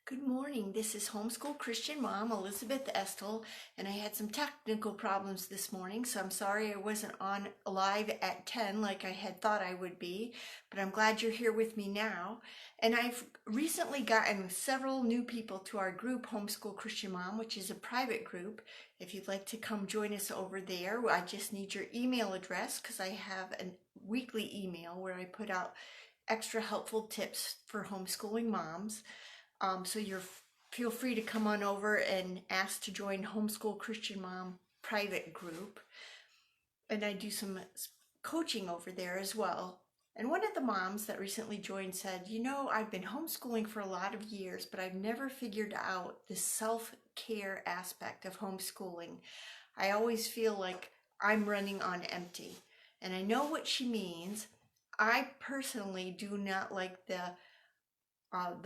Good morning. This is Homeschool Christian Mom, Elizabeth Estel, and I had some technical problems this morning, so I'm sorry I wasn't on live at 10 like I had thought I would be, but I'm glad you're here with me now. And I've recently gotten several new people to our group, Homeschool Christian Mom, which is a private group. If you'd like to come join us over there, I just need your email address because I have a weekly email where I put out extra helpful tips for homeschooling moms. So feel free to come on over and ask to join Homeschool Christian Mom private group. And I do some coaching over there as well. And one of the moms that recently joined said, I've been homeschooling for a lot of years, but I've never figured out the self-care aspect of homeschooling. I always feel like I'm running on empty. And I know what she means. I personally do not like the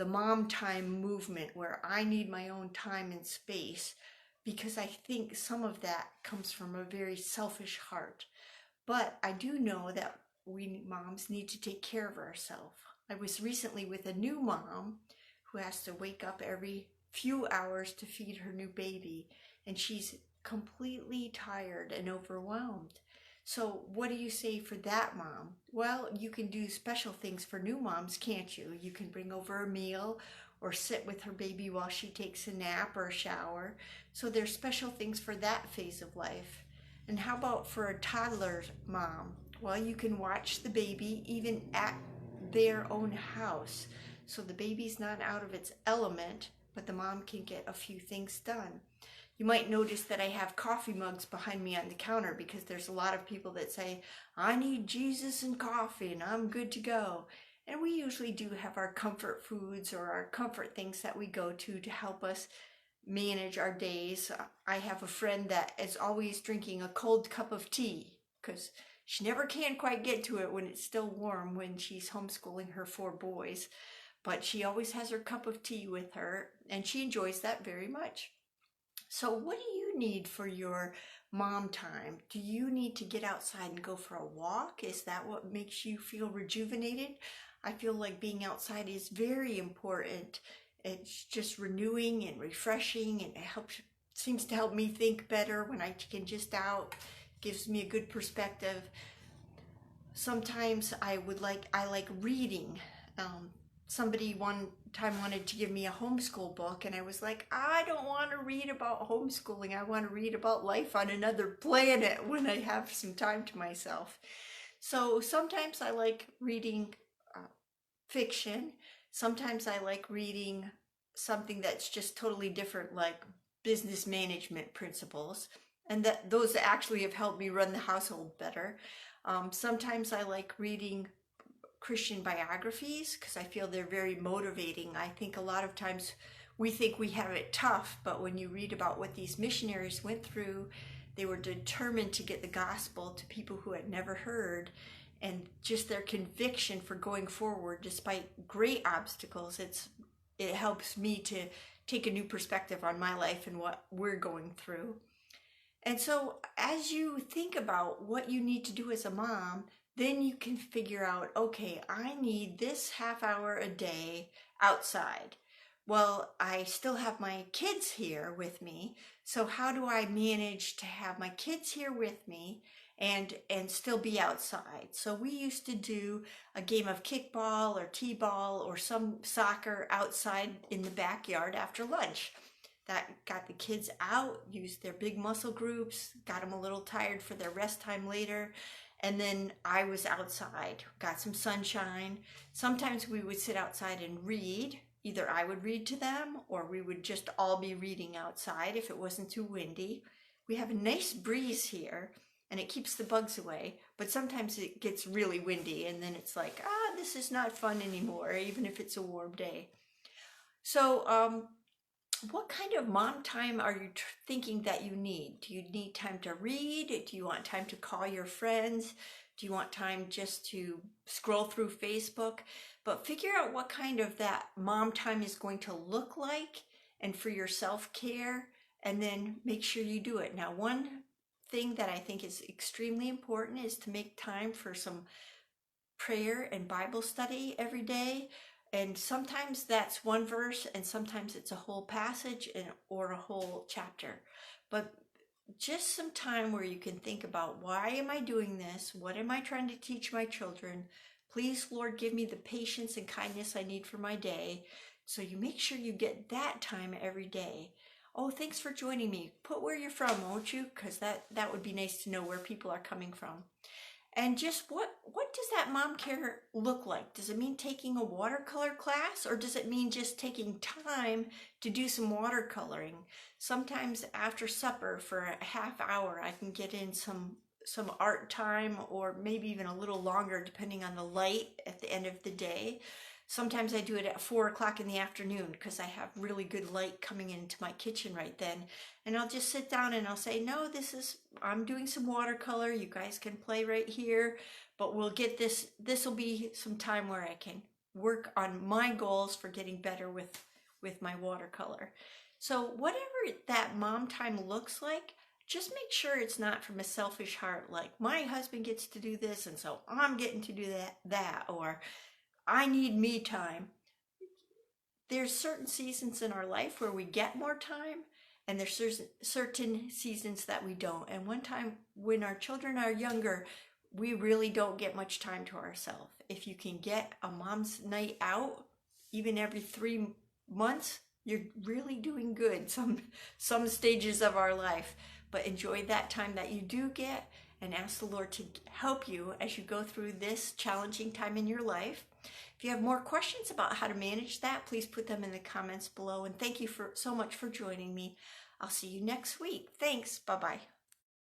mom time movement where I need my own time and space, because I think some of that comes from a very selfish heart. But I do know that we moms need to take care of ourselves. I was recently with a new mom who has to wake up every few hours to feed her new baby, and she's completely tired and overwhelmed. So what do you say for that mom? Well, you can do special things for new moms, can't you? You can bring over a meal or sit with her baby while she takes a nap or a shower. So there's special things for that phase of life. And how about for a toddler mom? Well, you can watch the baby even at their own house. So the baby's not out of its element, but the mom can get a few things done. You might notice that I have coffee mugs behind me on the counter because there's a lot of people that say, I need Jesus and coffee and I'm good to go. And we usually do have our comfort foods or our comfort things that we go to help us manage our days. I have a friend that is always drinking a cold cup of tea because she never can quite get to it when it's still warm when she's homeschooling her 4 boys. But she always has her cup of tea with her and she enjoys that very much. So what do you need for your mom time? Do you need to get outside and go for a walk? Is that what makes you feel rejuvenated? I feel like being outside is very important. It's just renewing and refreshing, and seems to help me think better when I can just out. Gives me a good perspective. Sometimes I like reading. Somebody one time wanted to give me a homeschool book, and I was like, I don't want to read about homeschooling. I want to read about life on another planet when I have some time to myself. So sometimes I like reading fiction. Sometimes I like reading something that's just totally different, like business management principles. And those actually have helped me run the household better. Sometimes I like reading Christian biographies because I feel they're very motivating. I think a lot of times we think we have it tough, but when you read about what these missionaries went through, they were determined to get the gospel to people who had never heard, and just their conviction for going forward despite great obstacles. It helps me to take a new perspective on my life and what we're going through. And so as you think about what you need to do as a mom, then you can figure out, okay, I need this half hour a day outside. Well, I still have my kids here with me. So how do I manage to have my kids here with me and still be outside? So we used to do a game of kickball or t-ball or some soccer outside in the backyard after lunch. That got the kids out, used their big muscle groups, got them a little tired for their rest time later. And then I was outside, got some sunshine. Sometimes we would sit outside and read. Either I would read to them or we would just all be reading outside if it wasn't too windy. We have a nice breeze here and it keeps the bugs away, but sometimes it gets really windy and then it's like, this is not fun anymore, even if it's a warm day. So, what kind of mom time are you thinking that you need? Do you need time to read? Do you want time to call your friends? Do you want time just to scroll through Facebook? But figure out what kind of that mom time is going to look like and for your self-care, and then make sure you do it. Now, one thing that I think is extremely important is to make time for some prayer and Bible study every day. And sometimes that's one verse, and sometimes it's a whole passage or a whole chapter. But just some time where you can think about, why am I doing this? What am I trying to teach my children? Please, Lord, give me the patience and kindness I need for my day. So you make sure you get that time every day. Oh, thanks for joining me. Put where you're from, won't you? Because that would be nice to know where people are coming from. And just what does that mom care look like? Does it mean taking a watercolor class, or does it mean just taking time to do some watercoloring? Sometimes after supper for a half hour, I can get in some art time, or maybe even a little longer depending on the light at the end of the day. Sometimes I do it at 4 o'clock in the afternoon because I have really good light coming into my kitchen right then. And I'll just sit down and I'll say, no, I'm doing some watercolor. You guys can play right here, but we'll get this will be some time where I can work on my goals for getting better with my watercolor. So whatever that mom time looks like, just make sure it's not from a selfish heart, like my husband gets to do this and so I'm getting to do that, or I need me time. There's certain seasons in our life where we get more time, and there's certain seasons that we don't. And one time when our children are younger, we really don't get much time to ourselves. If you can get a mom's night out, even every 3 months, you're really doing good some stages of our life. But enjoy that time that you do get, and ask the Lord to help you as you go through this challenging time in your life. If you have more questions about how to manage that, please put them in the comments below. And thank you so much for joining me. I'll see you next week. Thanks. Bye-bye.